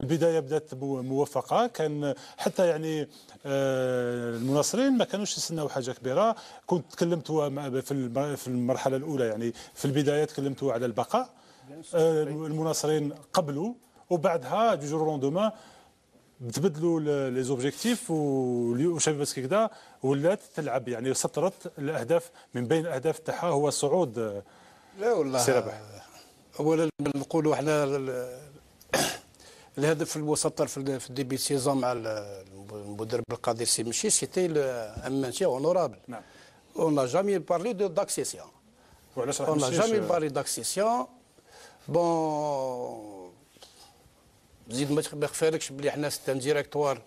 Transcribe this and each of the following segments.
البدايه بدات موفقه، كان حتى يعني المناصرين ما كانوش يستناو حاجه كبيره. كنت تكلمت في المرحله الاولى، يعني في البدايه تكلمت على البقاء. المناصرين قبلوا، وبعدها دو جور لوندومان تبدلوا لي زوبجيكتيف، وشباب باسكيكدا ولات تلعب، يعني سطرت الاهداف من بين الاهداف تاعها هو الصعود. لا والله سي ربح. اولا نقولوا احنا الهدف المسطر في الديبي سيزون مع المدرب القادر سي مشي سيتي ان مانتيان اونورابل. نعم. اون نا جامي بارلي داكسيسيون. وعلاش راح اون نا جامي بارلي داكسيسيون. بون زيد ما تخفالكش بلي حنا ستان ديريكتوار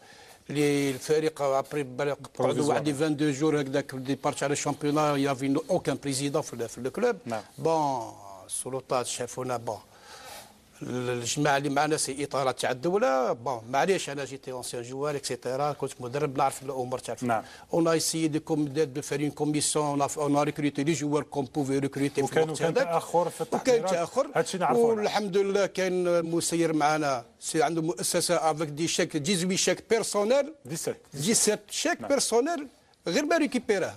اللي الفريق ابري قعدوا واحد 22 جور هكذاك ديبار تاع الشامبيونا يافي اوكان بريزيدون في الكلوب. نعم. بون السلطات شافونا بون الجماعه اللي معنا سي اطارات تاع الدوله. بون معليش انا جيتي اونسيان جوار اكسيتيرا، كنت مدرب نعرف الامور تاع نعم. اون اي دو فير اون كوميسيون اون ريكروتي لي جوار كوم بوفي ريكروتي في الوقت هذاك. وكان تاخر في التحضيرات، وكان تاخر، هادشي نعرفوه. والحمد لله كاين مسير معنا سي عنده مؤسسه افيك دي شيك 18 شيك بيرسونيل 17 شيك بيرسونيل غير ما ريكيبيراه.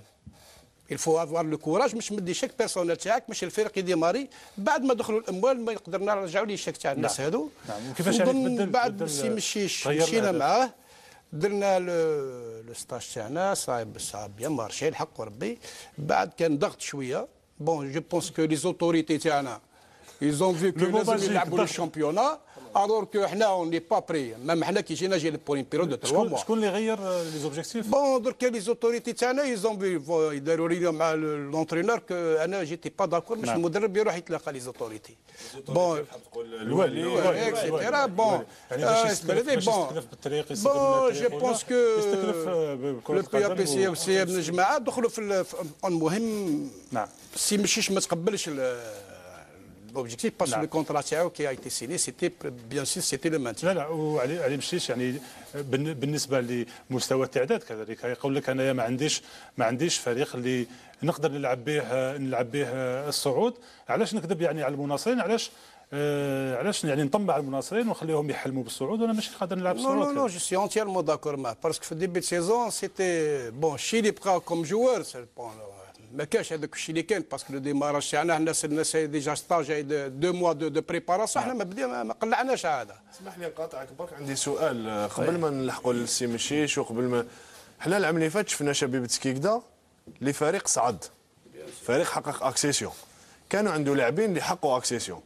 الفو افوار لو كوراج باش مدي شيك بيرسونيل تاعك باش الفريق يديماري. بعد ما دخلوا الاموال ما قدرنا نرجعوا لي الشيك تاع الناس هذو. نعم. وكيفاش يعني تبدل بعد سي مشيش مشينا معاه، درنا لو ستاج تاعنا صايب بيان مارشي الحق وربي. بعد كان ضغط شويه. بون جو بونس كو لي زوتوريتي تاعنا يزون في كو لازم يلعبوا الشامبيونا الور كو حنا اون ني با بري. مام حنا كي جينا بور ان بيريود دو 3 موا. شكون اللي غير لي زوبجيكتيف؟ بون درك لي زوتوريتي تاعنا يزون يداروا لي مع لونترينور كو انا جيتي با داكور باش المدرب يروح يتلاقى لي زوتوريتي. بون الوالي اكسيتيرا. بون يعني باش يستكلف بالطريق، بون جو بونس كو لو بي ا بي سي او سي من الجماعه دخلوا في المهم. نعم. سي مشيش ما تقبلش l'objectif parce que le contrat qui a été signé c'était bien sûr c'était le maintien. لا وعلي مشيش يعني بالنسبه لمستوى التعداد كذلك يقول لك انايا ما عنديش فريق اللي نقدر نلعب به الصعود. علاش نكذب يعني على المناصرين؟ علاش يعني نطمع على المناصرين ونخليهم يحلموا بالصعود وانا ماشي قادر نلعب الصعود؟ Non, je suis entièrement d'accord معاه باسكو في الديبي de saison c'était bon الشيء اللي بقى كوم جوار ما كاش هذاك الشيء اللي كان باسكو لو ديماراج تاعنا الناس ديجا ستاج 2 موا دو بريباراسيون. احنا ما قلعناش هذا. اسمح لي نقاطعك برك، عندي سؤال قبل ما نلحقوا للسي مشيش وقبل ما حنا العام اللي فات شفنا شبيبه سكيكدا اللي فريق صعد، فريق حقق اكسيسيون، كانوا عنده لاعبين اللي حققوا اكسيسيون.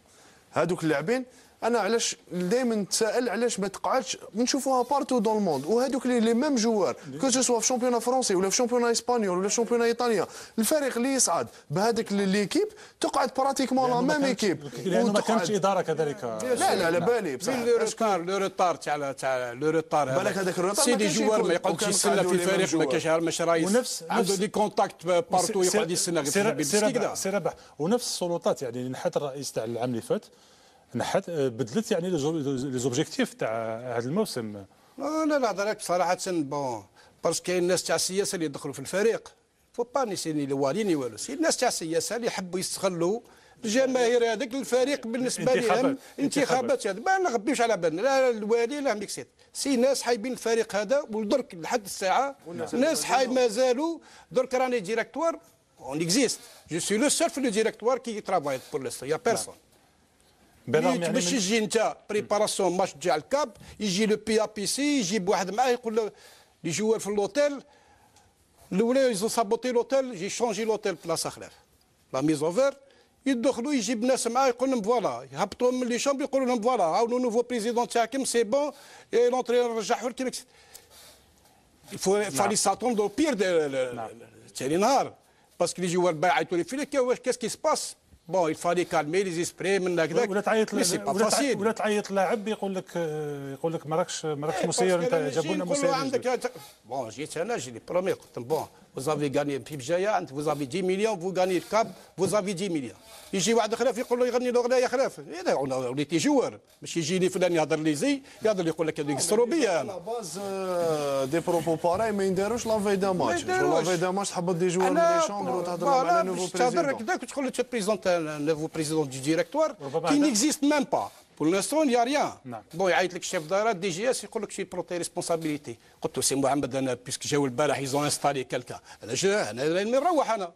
هذوك اللاعبين انا علاش دائما نتساءل علاش ما تقعدش نشوفوها بارتو دون الموند، وهذوك لي ميم جوار كو سوا في شامبيونا فرونسي ولا في شامبيونا اسبانيول ولا في شامبيونا ايطاليا، الفريق اللي يصعد بهذاك ليكيب تقعد براتيكمون لا ميم ايكيب. لانه ما كانش اداره كذلك. لا على بالي بصح لو روتار تاع لو روتار بالك هذاك الروتار سي دي جوار ما يقعدش يستنى في الفريق، ما كاش مش رايس عنده دي كونتاكت بارتو يقعد يستنى غير سي ربح. ونفس السلطات يعني نحت الرئيس تاع العام اللي فات نحت بدلت يعني لي زوبجيكتيف تاع هذا الموسم. لا هضرك بصراحه بون باسكو كاين الناس تاع السياسه اللي يدخلوا في الفريق فو با نسيني الواليني والو. سي الناس تاع السياسه اللي يحبوا يستغلوا الجماهير هذاك الفريق بالنسبه لهم انتخابات. هذا ما نغبيوش على بالنا لا الوالي لا ميكسيت. سي ناس حايبين الفريق هذا ودرك لحد الساعه ناس حايب مازالوا درك راني ديريكتوار اون اكزيست. جو سوي لو سول في لو ديريكتوار كي ترافاي بور ليستو يا بيرسون. باش يجي انت بريباراسيون ماتش تاع الكاب يجي لو بي ا بي سي يجيب واحد معاه يقول له لي جوار في اللوتيل الاولى يزو سابوتي لوتيل يجي شونجي لوتيل بلاصه خلاف لا ميز اوفر يدخلوا يجيب ناس معاه يقول لهم فوالا يهبطوهم من لي شامب يقولوا لهم فوالا هاو لو نوفو بريزيدون تاعكم سي بون اي لونترينور رجعوا لكم. فالي ساتوندو بير تاني نهار باسكو لي جوار بايعيتوا لي فيك واش كاس كي سباس. بون يفالي كالمي لي زيسبري من هكذاك. ولا تعيط لاعب يقول لك ماراكش مسير انت جابوا لنا مسير. عندك بون جيت انا جي لي برومي قلت بون فوزافي غاني في بجايه انت فوزافي 10 مليون فو غاني الكاب فوزافي 10 مليون. يجي واحد خلاف يقول له يغني له يا خلاف هذا وليتي جوار ماشي يجيني فلان يهضر لي زي يهضر يقول لك هذيك السروبيه. انا باز دي بروبو باراي ما ينداروش لافي دا ماتش. لافي دا ماتش تحبط دي جوار من لي شامبر وتهضر على نوفو بريزيدون. تهضر هكذاك وتقول له تو بريزونت نوفو بريزيدون دو ديريكتوار كي نيكزيست ميم با. بور لانستون يا ريان. نعم. بون يعيط لك الشيف دايره دي جي اس يقول لك شي بروتي ريسبونسابيلتي. قلت له سي محمد انا بيسك جاو البارح يزون انستالي كالكا انا راني نروح انا.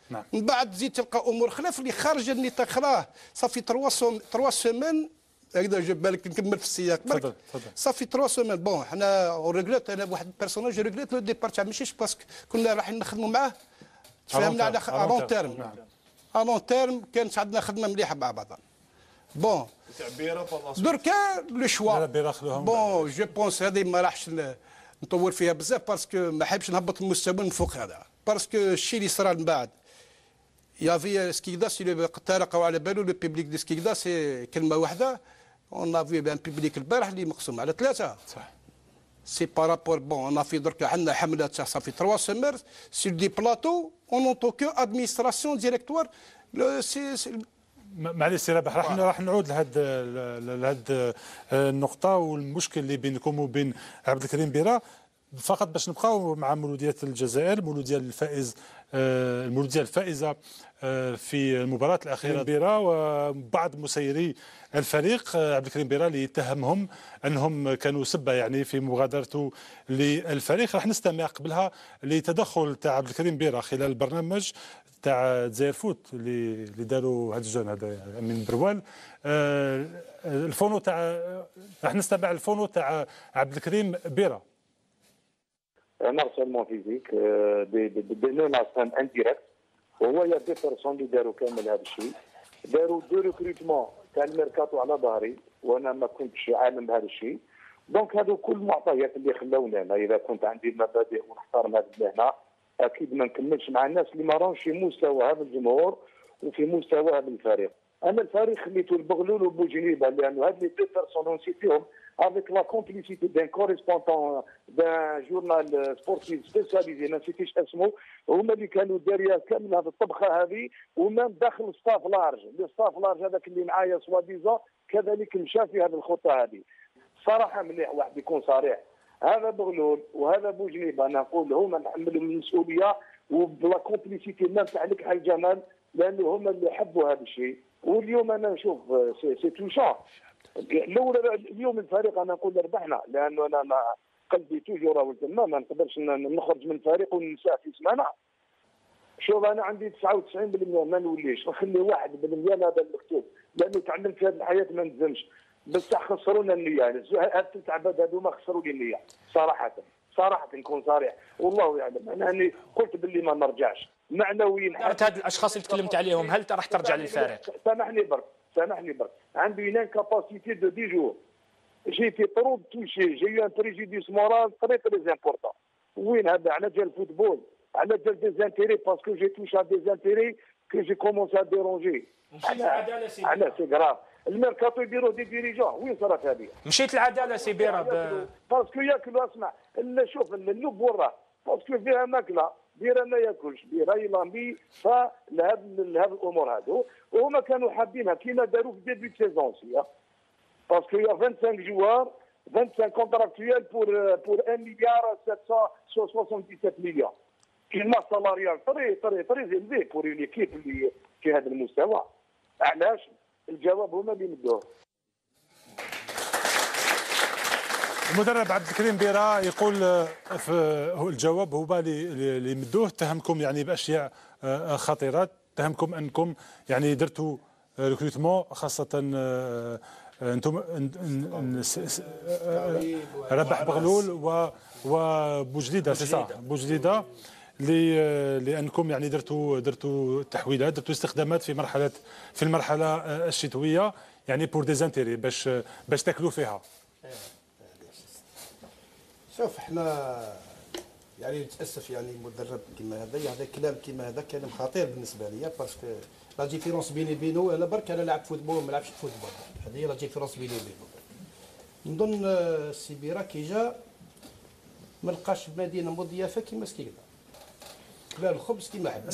نعم. من بعد تزيد تلقى امور خلاف اللي خارجه النطاق خراه صافي 3 سيمين هكذا جاب بالك نكمل في السياق. تفضل. صافي 3 سيمين بون حنا ريغليت انا بواحد البيرسوناج ريغليت لو ديبار تاع ماشيش باسكو كنا رايحين نخدموا معاه تفاهمنا على لون تيرم. لون تيرم كانت عندنا خدمه مليحه مع بعضنا. بون تاع بيرا دركا لو شوا بون جو بونس هذه ما راحش نطول فيها بزاف باسكو ما حبش نهبط المستوى من فوق هذا باسكو الشيء اللي صرا من بعد يافي سكيكدا سي تارقوا على بالو لو بيبليك دو سكيكدا سي كلمه واحده اون افي بان بيبليك البارح اللي مقسوم على 3. صح. سي بارابور بون انا في درك عندنا حمله تاع صافي 3 سيمير سير دي بلاطو اون اونتو كو ادمينستراسيون ديريكتوار معليش سي رابح راح نعود لهاد النقطه والمشكل اللي بينكم وبين عبد الكريم بيرا فقط باش نبقاو مع مولوديه الجزائر. المولوديه الفائزه في المباراه الاخيره بيرا وبعض مسيري الفريق عبد الكريم بيرا اللي اتهمهم انهم كانوا سبه يعني في مغادرته للفريق. راح نستمع قبلها لتدخل تاع عبد الكريم بيرا خلال البرنامج تاع دزاير فوت اللي داروا هذا الجون هذا من بروال. الفونو تاع راح نستمع الفونو تاع عبد الكريم بيرا. un harcèlement physique, des menaces indirectes. وهو يا دي بيرسون اللي داروا كامل هذا الشيء. داروا 2 ريكروتمون تاع الميركاتو على ظهري وانا ما كنتش عالم بهذا الشيء. دونك هذو كل المعطيات اللي خلونا انا اذا كنت عندي مبادئ ونحترم هذه المهنه اكيد ما نكملش مع الناس اللي ما راهمش في مستوى هذا الجمهور وفي مستوى هذا الفريق. انا الفريق خليته البغلول وبوجنيبه لانه هذ لي دو بيرسون نسيتيهم avec la complicité d'un correspondant d'un journal sportif spécialisé ما نسيتيش اسمه هما اللي كانوا داريه كامل هذه الطبخه هذه وما داخل ستاف لارج الستاف لارج هذاك اللي معايا سوا ديزا كذلك مشى في هذه الخطه هذه. صراحه مليح واحد يكون صريح هذا بغلول وهذا بوجنيبه انا نقول هما نحملهم المسؤوليه وبلا كومبليسيتي مام تاع لك الجمال لانه هما اللي حبوا هذا الشيء. واليوم انا نشوف سي توشون اليوم الفريق انا نقول ربحنا لانه انا قلبي توجور راهو تما ما نقدرش نخرج من الفريق وننساه في سمانه. شوف انا عندي 99% ما نوليش نخلي 1% هذا المكتوب لانه تعلمت في هذه الحياه ما نزمش بصح خسرونا النيه. هاد 3 عباد هذوما خسروا لي النيه صراحه نكون صريح والله يعلم انا قلت باللي ما نرجعش معنويا. هاد الاشخاص اللي تكلمت عليهم هل راح ترجع للفريق؟ سامحني برك عندي une incapacité de 10 jours. J'ai été trop touché, j'ai eu un préjudice moral très important. وين هذا على جال الفوتبول على جال des intérêts parce que j'ai touché à des intérêts que j'ai commencé à déranger. على سي غراف الميركاتو يديروا دي ديريجون وين صارت هذه؟ مشيت العداله سي بيرا باسكو ياكلوا اسمع شوف اللب وراه باسكو فيها ماكله بيرا ما ياكلش بيرا يلامبي فلهاد الامور هادو وهما كانوا حابينها كيما داروا في ديبي سيزون سي باسكو يا 25 جوار 25 كونتراكتويال بور 1 مليار 777 مليون كلمه سالاريال طري زيلفي بور اون ايكيب اللي في هذا المستوى. علاش؟ الجواب هما اللي مدوه. المدرب عبد الكريم بيرا يقول هو الجواب هو اللي مدوه تهمكم يعني باشياء خطيرات تهمكم انكم يعني درتوا ريكروتمون خاصه انتم ربح بغلول وبوجديده سي صح بوجديده لانكم يعني درتوا تحويلات درتوا استخدامات في المرحله الشتويه يعني بور دي زانتيري باش تاكلوا فيها. شوف احنا يعني نتاسف يعني مدرب كيما هذا كلام كيما هذا كلام خطير بالنسبه لي باسكو لا ديفيرونس بيني وبينه انا برك انا لعبت فوتبول ما لعبش فوتبول هذه هي لا ديفيرونس بيني وبينه. نظن السي بيرا كي جا ما لقاش مدينه مضيافه كيما سكيكدا كلا الخبز كيما حب.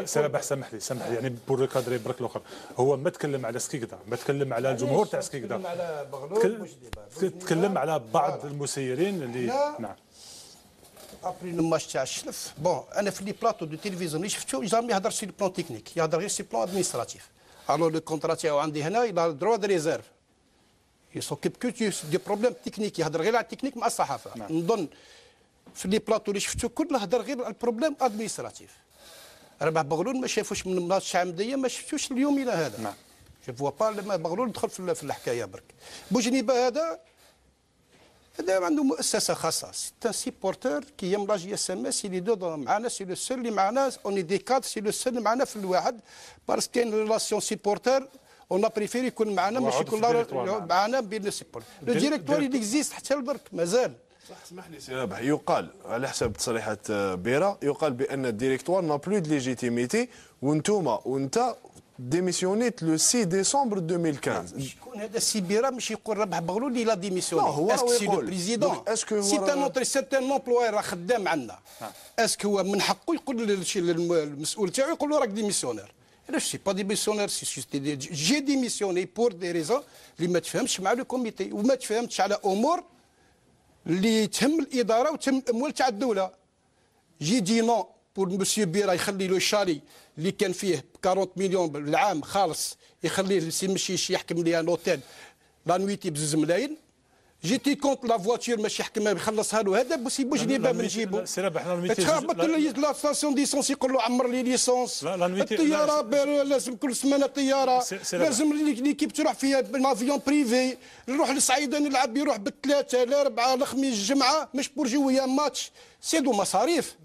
سي رابح سامح لي يعني بور كادري برك الاخر هو ما تكلم على سكيكدا ما تكلم على الجمهور تاع سكيكدا تكلم على بغلول تكلم على بعض المسيرين اللي نعم ابري لو ماتش تاع الشلف بون انا في لي بلاطو دو تيليفزيون اللي شفتو جامي يهضر سي البلان تكنيك يهضر غير سي بلان ادمينستراتيف الو لو كونترا تاعو عندي هنا الى دروا دو ريزيرف يسوكيب كو دي بروبليم تكنيك، يهضر غير على التكنيك مع الصحافه. نظن في لي بلاطو اللي شفتو كله هضر غير على البروبليم ادمينستراتيف. ربح بغلول ما شافوش من ماتش عمديه، ما شفتوش اليوم الى هذا. نعم. جو فوا با لما بغلول دخل في الحكايه برك. بوجنيبه هذا عنده مؤسسه خاصه، سي سيبورتور كي يم لاجي اس ام اس اللي دو معنا، سي لو سول اللي معنا، اوني دي كادر، سي لو سول معنا في الواحد، باسكو كاين ريلاسيون سيبورتور اون بريفيري يكون معنا ماشي يكون معنا بين السيبورتور. لو ديريكتوار اللي اكزيست حتى لبرك مازال. صح، اسمح لي سي رابح، يقال على حسب تصريحات بيرا، يقال بان الديريكتوار نا بلو دو ليجيتيميتي، وانت ديميسيونيت لو 6 ديسمبر 2015. شكون هذا السي بيرا مش يقول ربح بغلول اللي لا ديميسيوني؟ هو اسكو سي لو بريزيدون؟ اسكو سي ان امبلوي راه خدام عندنا، اسكو هو من حقه يقول للمسؤول تاعو يقول له راك ديميسيونير؟ انا سي با ديميسيونير، جي ديميسيوني بور دي ريزون اللي ما تفهمش مع لو كوميتي، وما تفهمتش على امور اللي تهم الاداره وتهم الاموال تاع الدوله. جي دي نو بور مسيو بيرا يخلي له الشالي اللي كان فيه 40 مليون بالعام خالص، يخليه سي مشيش يحكم لي ان اوتيل لا نويتي بزوج ملايين. جيتي كونت لا فواتير ماشي يحكمها يخلصها له هذا بوسي بوجنيبه من نجيبو. سي رابح لا نويتي تخبط لا ستاسيون ديسونس يقول له عمر لي ليسونس. الطياره لازم كل سمانه طياره، لازم ليكيب تروح فيها بالافيون بريفي، نروح للصعيده نلعب يروح بالثلاثه الاربعه الخميس الجمعه مش بور جويه ماتش، سي دو مصاريف.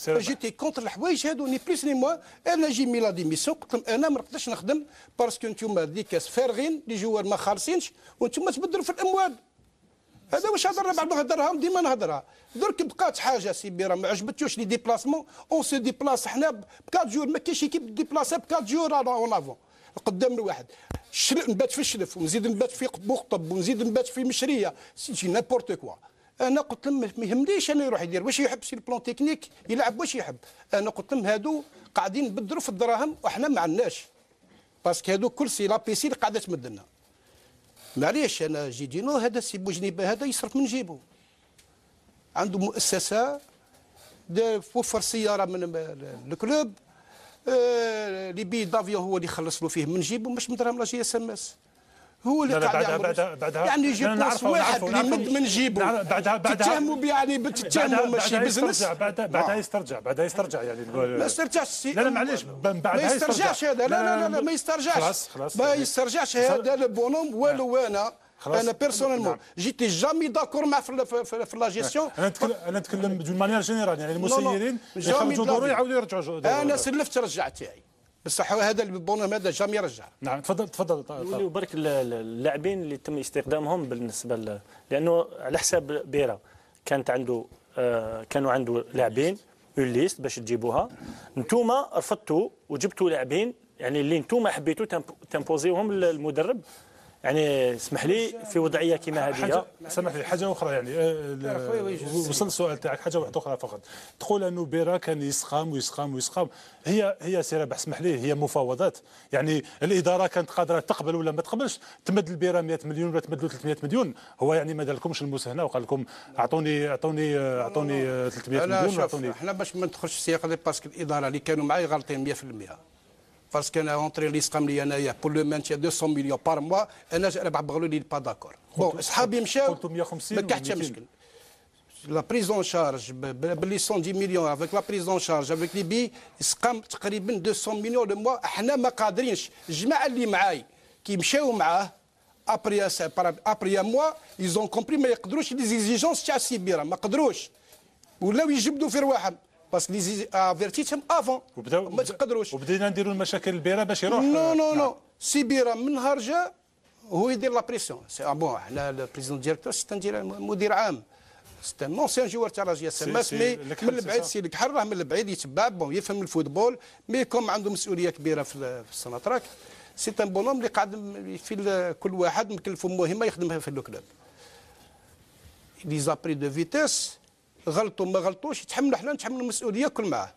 جيتي كونتر الحوايج هادو ني بليس ني موا. انا جي مي لا ديميسيون قلت لهم انا ما نقدرش نخدم باسكو نتوما ديكاس فارغين لي جوار ما خالصينش وانتم تبدلوا في الاموال. هذا واش هضر بعد نهضرها ديما نهضرها. درك بقات حاجه سي بيرا ما عجبتوش لي ديبلاسمون، اون سو ديبلاس حنا ب 4 جور، ما كاينش كيب ديبلاسا ب 4 جور اون افون قدام الواحد. نبات في الشلف ونزيد نبات في بوخطب ونزيد نبات في مشريه، سي نابورت كوا. انا قلت لهم ما يهمنيش انا يروح يدير واش يحب، سي البلان تكنيك يلعب واش يحب. انا قلت لهم هادو قاعدين نبدلوا في الدراهم وحنا ما عندناش، باسكو هادو كل سي لا بيسي اللي قاعده تمد لنا. معليش انا جي دينو هذا سي بوجنيبه هذا يصرف من جيبه، عنده مؤسسه وفر سياره من الكلوب، لي بي دافيون هو اللي يخلص له فيه من جيبه مش من دراهم لا جي اس ام اس، هو اللي قاعد يعمل يعني يجي بلاص واحد اللي يمد من جيبه تتهموا يعني بتتهموا ماشي بزنس. بعدها يسترجع يعني ما يسترجعش. لا معليش ما يسترجعش هذا، لا ما يسترجعش، ما يسترجعش هذا البونوم والو. انا بيرسونيلمون جيتي جامي داكور مع في لا جيستيون. انا نتكلم دون مانيير جينيرال، يعني المسيرين يخرجوا دورو يعاودوا يرجعوا. انا سلفت رجع تاعي بصح هذا البونوم هذا جامي رجع. نعم تفضل. يوليو برك اللاعبين اللي تم استخدامهم بالنسبه لانه على حساب بيرا كانوا عنده لاعبين ليست باش تجيبوها، انتوما رفضتوا وجبتوا لاعبين يعني اللي انتوما حبيتوا تمبوزيوهم للمدرب. يعني اسمح لي في وضعيه كما هذه، سامح لي حاجه اخرى، يعني وصل السؤال تاعك حاجه واحده اخرى فقط. تقول انه بيرا كان يسخام. هي سي رابح اسمح لي، هي مفاوضات، يعني الاداره كانت قادره تقبل ولا ما تقبلش، تمد البيرا 100 مليون ولا تمد له 300 مليون، هو يعني ما دارلكمش المساهنه وقال لكم اعطوني 300 مليون واعطوني. احنا باش ما ندخلش في السياق باسكو الاداره اللي كانوا معايا غالطين 100%. باسكو انا اونتري اللي سقام لي انايا بور لو مانتيان 200 مليون بار موا، انا ربح بغلو لي با داكور. بون اصحابي مشاو ما كان حتى مشكل. لا بريزون شارج باللي 110 مليون افيك لا بريزون شارج افيك لي بي سقام تقريبا 200 مليون لو موا. احنا ما قادرينش، الجماعه اللي معاي كي مشاو معاه ابري موا يزون كومبري ما يقدروش لي زيزيجونس تاع سي بيرا، ما قدروش ولاو يجبدوا في رواحهم باسكو لي افيرتيتهم افون ما تقدروش. وبدينا نديروا المشاكل البيرا باش يروح. نو سي بيرا من نهار جا هو يدير لا بريسيون. سي بون احنا البريزيدون ديريكتور سي مدير عام، سي ان اونسيان جوار تاع لا جي اس ام اس، مي من البعيد سي الكحل راه من البعيد يتبع بون يفهم الفوتبول، مي كوم عنده مسؤوليه كبيره في السناتراك. سي ان بونوم اللي قاعد في كل واحد مكلفه مهمه يخدمها في الكلوب. لي زابري دو فيتيس غلطوا ما غلطوش يتحملوا، احنا نتحملوا المسؤوليه كل معاه،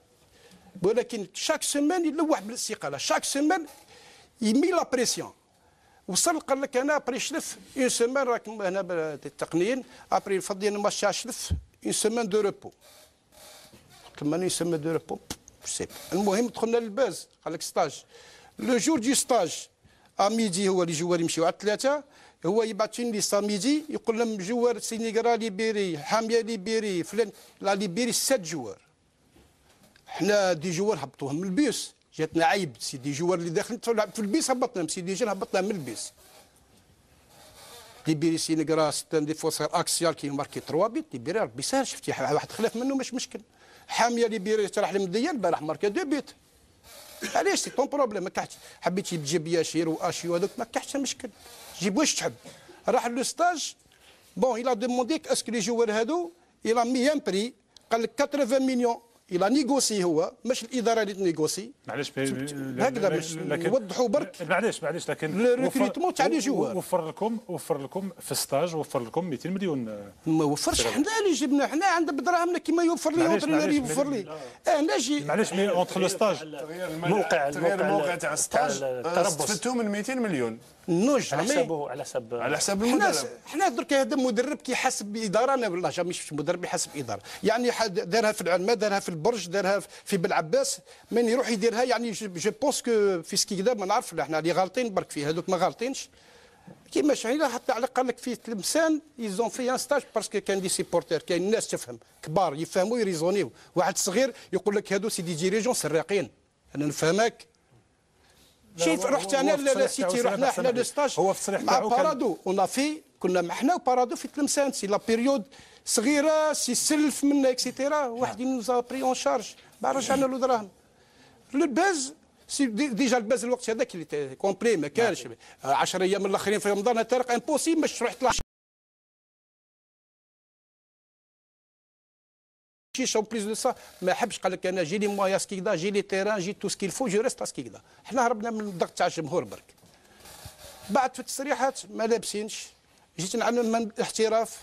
ولكن شاك سيمان يلوح بالاستقاله، شاك سيمان يمي لا بريسيون. وصل قال لك انا ابري شلف اون سيمان راكم هنا بالتقنيين ابري فضينا ماتش شلف اون سيمان دو روبو. قلت لهم اون سيمان دو روبو المهم دخلنا للباز قال لك ستاج. لو جور دو ستاج اميدي هو اللي جوار يمشيو على ثلاثه، هو يبعثين لي ساميدي يقول لهم جوار سينيغرا ليبيري حاميه ليبيري فلان لا ليبيري 7 جوار. حنا دي جوار هبطوهم من البيس، جاتنا عيب سيدي جوار اللي داخل تلعب في البيس هبطناهم، سيدي جن هبطناهم من البيس. ليبيري سينيغرا ستان ديفونسور اكسيال كي ماركي 3 بيت، ليبيري ربي سهل شفتي واحد خلاف منه مش مشكل. حاميه ليبيري تراح لمديه البارح ماركي 2 بيت. علاش سي طون بروبليم ما كحتش حبيتي تجيب ياشير واشي وهذوك ما كحتش مشكل، جيب واش تحب. راح لو ستاج بون إلا دومونديك اسكو لي جوار هادو إلا مي ان بري قال لك 80 مليون إلا نيغوسي هو مش الاداره اللي تنيغوسي. معليش هكذا باش نوضحوا برك. معليش لكن الريكروتمون تاع لي جوار وفر لكم في ستاج وفر لكم 200 مليون. ما وفرش حنا اللي جبنا، حنا عندنا بدراهمنا كيما يوفر لي اونترينور يوفر لي. انا جي معليش مي اونتر لو ستاج الموقع تاع الستاج استفدتوا من 200 مليون نوج على حساب المدرب. حنا درك هذا مدرب كيحاسب باداره، انا والله جامي شفت مدرب يحاسب اداره، يعني دارها في العلماء، دارها في البرج، دارها في بلعباس، من يروح يديرها يعني جو بونس كو في سكيكدا ما نعرف احنا اللي غالطين برك فيه، هذوك ما غالطينش كيما شعيله. حتى على قال لك في تلمسان يزون في ان ستاج باسكو كان دي سيبورتير، كاين الناس تفهم كبار يفهموا يريزونيو، واحد صغير يقول لك هادو سي دي ديريجون سراقين. انا نفهمك. شوف رحت انا لا سيتي رحنا حنا لو ستاج هو في التصريح مع تاعو بارادو اون في كنا حنا وبارادو في تلمسان، سي لا بيريود صغيره سي سلف منا اكسيتيرا، واحد نوزا بري اون شارج بعد رجعنا له دراهم. الباز سي ديجا الباز الوقت هذاك اللي كومبلي ما كانش 10 ايام الاخرين في رمضان طارق امبوسيبل باش تروح تطلع شي بليس دو سا. ما حبش قال لك انا جي لي مويا سكيكدا، جي لي تيران، جي تو سكيل فو، جو ريست سكيكدا. حنا هربنا من الضغط تاع الجمهور برك. بعد في التصريحات ما لابسينش، جيت نعلم من الاحتراف،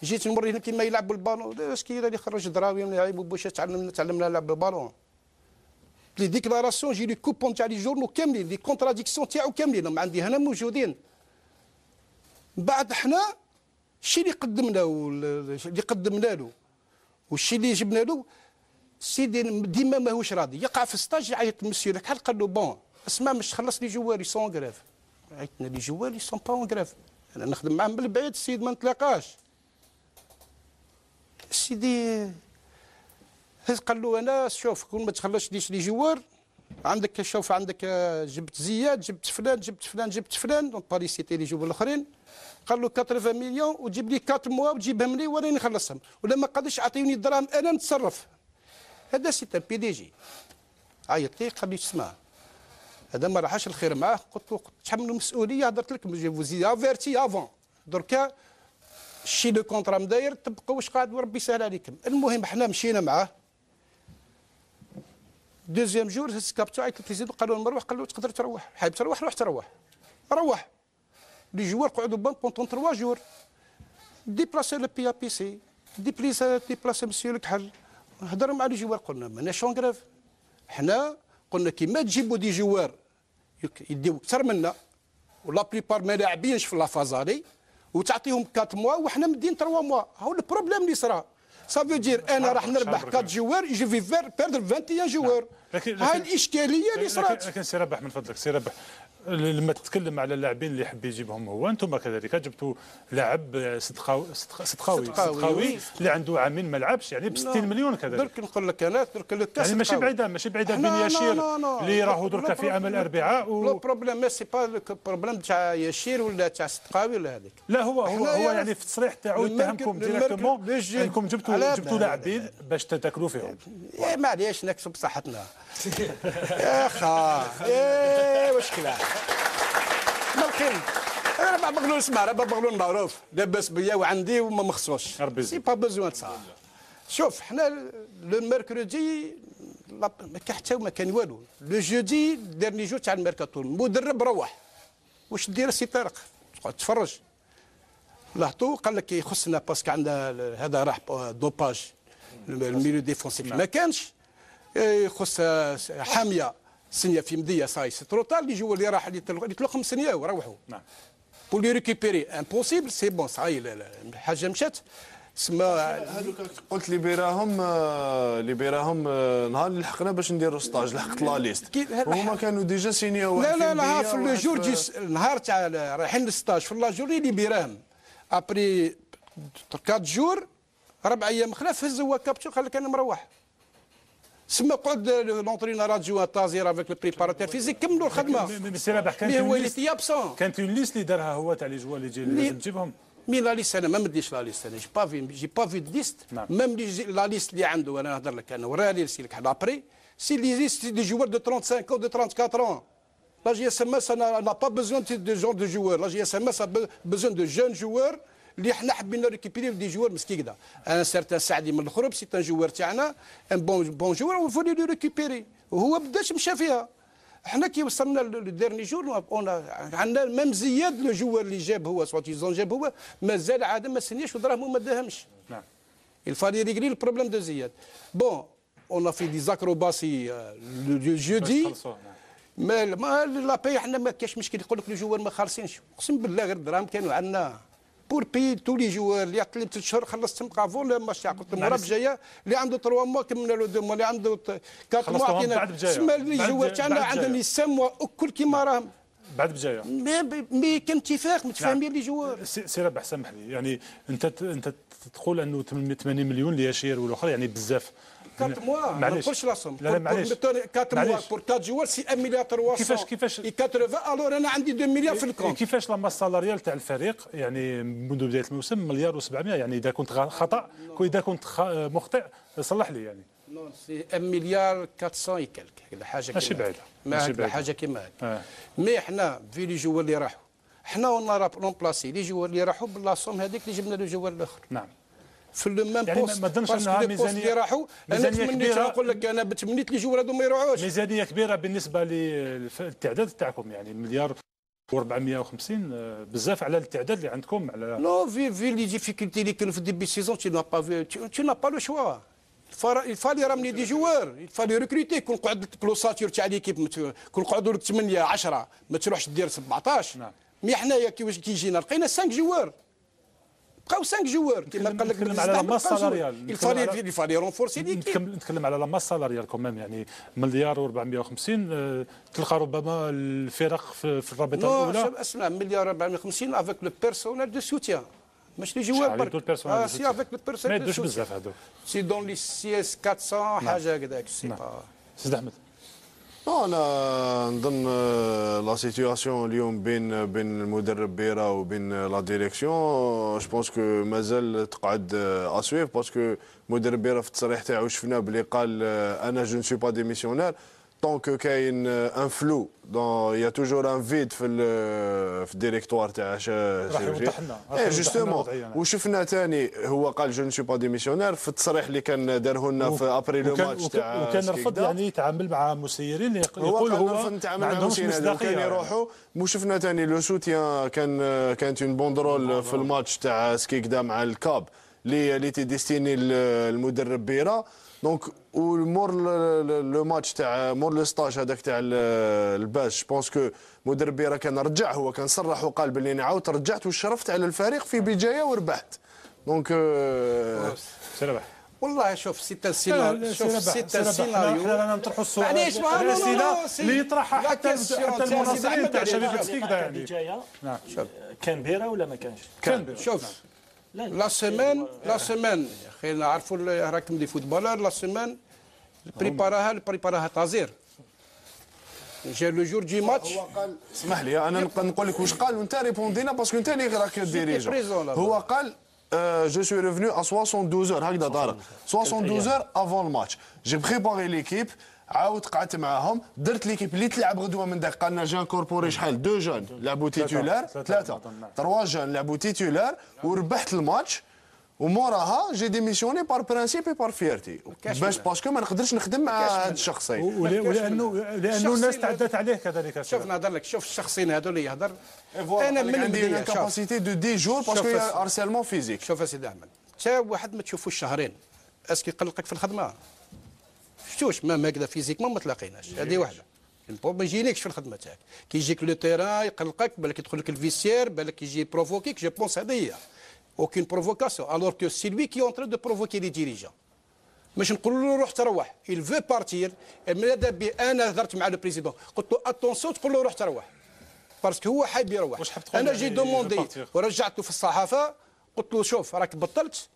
جيت نوريهم كيما يلعبوا البالون، سكيكدا اللي خرج دراوي من يلعبوا بوش تعلمنا نلعب البالون. لي ديكلاراسيون جي لي كوبون تاع لي جورنو كاملين، لي كونتراديكسيون تاعو كاملين عندي هنا موجودين. بعد حنا الشيء اللي قدمنا له والشيء اللي جبنا له سيدي ديما ماهوش راضي، يقع في ستاج يعيط المسيو لك قال له بون اسمع مش خلص لي جواري سون غراف. عيطنا لي جواري سون با اون غراف، انا نخدم معاهم من بعيد السيد ما نتلاقاش. سيدي قال له انا شوف كون ما تخلصش ليش لي جوار عندك، شوف عندك جبت زياد جبت فلان دونك باري سيتي لي جوار الاخرين. قال له 80 مليون وتجيب لي 4 موا وتجيبهم لي وانا نخلصهم، ولا ما قادش يعطيوني الدراهم انا نتصرف. هذا سي ان بي دي جي. عيط لي قال لي اسمع هذا ما راحش الخير معاه، قلت له تحمل المسؤوليه، هضرت لك جو زي افيرتي افون دركا شي لو كونترا مداير تبقوا واش قاعد وربي يسهل عليكم. المهم حنا مشينا معاه. دوزيام جور هز كابتو عيط البريزيدون قال له نروح، قال له تقدر تروح، حابب تروح روح. لي جوار قعدوا بان بونطون 3 جور. ديبلاسي لو بي بي سي، ديبلاسي مسيو الكحل، هضر مع لي جوار قلنا ماناش اون غراف. حنا قلنا كيما تجيبوا دي جوار يديو اكثر منا ولا بليبار ما لاعبينش في لافازالي وتعطيهم 4 موا وحنا مدين 3 موا. هاو البروبليم اللي صرا سافو دير انا راح نربح 4 جوار جو في بيردر 21 جوار. هاي الاشكاليه اللي صرات. لكن سي ربح من فضلك سي ربح، لما تتكلم على اللاعبين اللي يحب يجيبهم هو، انتم كذلك جبتوا لاعب صدقاوي اللي عنده عامين ما لعبش يعني ب 60 مليون كذلك. درك نقول لك انا درك لو كاس يعني ماشي بعيده بن ياشير اللي راهو درك في امل الاربعاء لو بروبليم ما سي با البروبليم تاع ياشير ولا تاع صدقاوي ولا هذيك. لا هو يعني في التصريح تاعو يتهمكم ديريكتومون انكم جبتوا لاعبين باش تتاكلوا فيهم. معليش نكسب بصحتنا يا خا واش كلا مالكين. انا ما بغلو نسمع، راه بغلو معروف لاباس بيا وعندي وما مخصوش سي با بوزوان تصا. شوف حنا لو ميركودي ما كان حتى ما كان والو. لو جودي ديرني جو تاع الميركاتو المدرب روح واش دير سي طارق تقعد تفرج. لاحظتوا قال لك يخصنا باسكو عندنا هذا راح دوباج الميليو ديفونسيف ما كانش، يخص حاميه سنيه في مديه ساي سي تروطال اللي جوا اللي راح اللي تلقهم سنيه وروحوا. نعم بور لي ريكيبيري امبوسيبل سي بون صاي الحاجه مشات. تسمى هذوك قلت اللي بيراهم نهار اللي لحقنا باش نديروا ستاج لحقت لا ليست هما كانوا ديجا سينيو. لا في لو جور نهار تاع رايحين للستاج في لا جوري اللي بيراهم ابري 4 جور 4 ايام خلاف هز هو كابتشو قال لك انا مروح. سما قعد لونترينور ادجوان طازير افيك لو بريباراتور فيزيك كملوا الخدمه. مي سي رابح كانت اون ليست اللي دارها هو تاع لي جوار اللي لازم تجيبهم. مي لا ليست انا ما مديش لا ليست انا جي با في ليست ميم لا ليست اللي عنده انا نهضر لك انا وراني نرسل لك ابري سي لي ليست دي جوار دو 35 او دو 34 ans. لا جي اس ام اس انا n'a pas besoin de genre de joueurs. لا جي اس ام اس a besoin de jeunes joueurs اللي حنا حبينا ريكيبيري دي جوار مسكي كذا. ان سارتان سعدي من الخروب سي ان جوار تاعنا ان بون جوار وفولي لو ريكيبيري وهو بداش مشى فيها. احنا كي وصلنا للديرني جور عندنا ميم زياد لو جوار اللي جاب هو سواتيزون جاب هو مازال عاد ما سنيش ودراهم وما داهمش. نعم. الفالي ريغلي البروبليم دو زياد. بون اون في دي زاكروباسي لو جودي ما لا باي احنا ما كاش مشكل يقول لك لو جوار ما خالصينش اقسم بالله غير الدراهم كانوا عندنا بور بي تو لي جوار اللي عطلي 3 شهور خلصتهم قافون الماتش تاع قلت المرة الجايه اللي عنده 3 موا كملنا له 2 موا اللي عنده 4 موا عطينا تسمى لي جوار تاعنا عندهم يسموا الكل كيما راهم بعد بجايه مي كان اتفاق متفاهمين لي جوار. سي ربح سامح لي يعني انت تقول انه 80 مليون اللي يشير والاخر يعني بزاف 4 موا ما نقولش لا سوم 4 موا بور 4 جوار سي 1 مليار 300 كيفاش 80 الور انا عندي 2 مليار في الكونت. كيفاش لا ماس سالاريال تاع الفريق يعني منذ بدايه الموسم مليار و700 يعني اذا كنت خطا اذا كنت مخطئ صلح لي يعني. نون سي 1 مليار 400 يكلك هذا حاجه ماشي بعيده ماشي حاجه كيما هكا. مي حنا في لي جوار اللي راحوا حنا ونا رومبلاسي لي جوار اللي راحوا باللاصوم هذيك اللي جبنا له جوار الاخر. نعم. في لو ميم يعني بوست ما ظنش انها ميزانيه راحوا انا تمنيت نقول لك انا بتمنيت لي جوار هذو ما يروحوش. ميزانيه كبيره بالنسبه للتعداد تاعكم يعني مليار و450 بزاف على التعداد اللي عندكم على نو في لي ديفيكولتي اللي كانوا في الديبي سيزون tu n'as pas le choix. il fallait ramener des joueurs il fallait recruter كون قعد لك لوساتور تاع ليكيب كون قعدوا لك 8 10 ما تروحش دير 17. نعم. مي حنايا كي جينا لقينا 5 جوار بقاو 5 جوار كما قال لك نتكلم على لا ماس سالاريال الفالي رونفورسي نتكلم على لا ماس سالاريال كمان يعني مليار و450 تلقى ربما الفرق في الرابطه الاولى اسمع مليار 450 افيك لو بيرسونيل دو سوتيان مش لي جوار برك سي افيك لو بيرسونيل ما يدوش بزاف هذوك سي دون لي سي اس 400 حاجه هكذاك سي با سيد احمد. انا نظن لا سيتوياسيون اليوم بين المدرب بيرا وبين لا ديريكسيون جو بونس كو مازال تقعد اسويف باسكو المدرب بيرا في التصريح تاعو شفنا بلي قال انا جو نسوي با ديميسيونير طونك كاين ان فلو دون يا توجور ان فيد في الديريكتوار تاع راح جوستومون وشفنا ثاني هو قال جو نسوي با ديميسيونير في التصريح اللي كان داره لنا في ابري لو ماتش تاع وكان رفض يعني يتعامل مع مسيرين اللي يقول هو ما عندهمش مصداقيه كان يروحوا وشفنا ثاني لو سوتيان كانت اون بوندرول في الماتش تاع سكيكدا مع الكاب اللي تي ديستيني المدرب بيرا دونك ومور لو ماتش تاع مور لو ستاج هذاك تاع الباس بونس كو مدرب بيرا كان رجع هو كان صرح وقال باللي انا عاودت رجعت وشرفت على الفريق في بدايه وربحت دونك سيربح والله شوف سيتا سيناريو شوف سيتا سيناريو احنا نطرحوا السؤال معليش الاسئله اللي يطرحها حتى المناصرين تاع شباب سكيكدا يعني نعم كان بيرا ولا ما كانش؟ كان بيرا شوف لا سيمان يا اخي نعرفوا راكم دي فوتبولر لا سيمان بريباراها طازير جا لو جور دي ماتش هو قال اسمح لي انا نقول لك واش قال وانت ريبوندينا باسكو انت اللي راك ديريجون هو قال جو سوي ريفوني ا 72 heures هكذا دار 72 heures افون الماتش جي بريباري ليكيب عاود قعدت معاهم درت ليكيب اللي تلعب غدوه من داك قالنا جان كوربوري شحال 2 جون لعبوا تيتولار 3 جون لعبوا تيتولار وربحت الماتش وموراها جي ديميسيوني بار برانسيب اي بار فيرتي باش باسكو ما نقدرش نخدم مع هذا الشخصين ولانه الناس تعدت عليه كذلك. شوف نهضر لك شوف الشخصين هذو اللي يهضر انا من عندي كاباسيتي دو 10 جور باسكو هارسيلمون فيزيك. شوف اسيدي احمد تا واحد ما تشوفوش شهرين اسكي يقلقك في الخدمه شفتوش ما هكذا فيزيكمون ما تلاقيناش هذه واحده ما يجينيكش في الخدمه تاعك كي يجيك لو تيران يقلقك بالك يدخل لك الفيسير بالك يجي بروفوكيك جو بونس هذه هي aucune provocation, alors que c'est lui qui est en train de provoquer les dirigeants. مش نقول له روح تروح، il veut partir. ماذا بي انا هضرت مع البريزيدون قلت له اتونسيون تقول له روح تروح، باسكو هو حاب يروح. انا جي دوموندي ورجعته في الصحافه قلت له شوف راك بطلت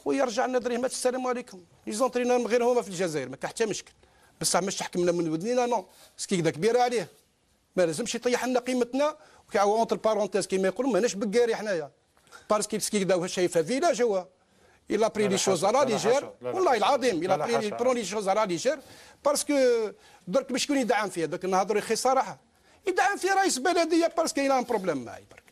خويا، رجع لنا درهمات السلام عليكم. لي زونترينور من غير هما في الجزائر ما كان حتى مشكل، بصح مش تحكمنا من ودنينا نو، سكي كدا كبيره عليه ما لازمش يطيح لنا قيمتنا. وكاع اونتر بارونتيز كيما يقولوا ماناش بكاري حنايا، باسكو سكي كدا شايفها فيلاج هو. Il a pris les choses à la légère. والله العظيم il prend les choses à la légère باسكو درك شكون يدعم فيه؟ درك نهضروا خي صراحه، يدعم فيه رئيس بلديه باسكو il a un problème معايا برك.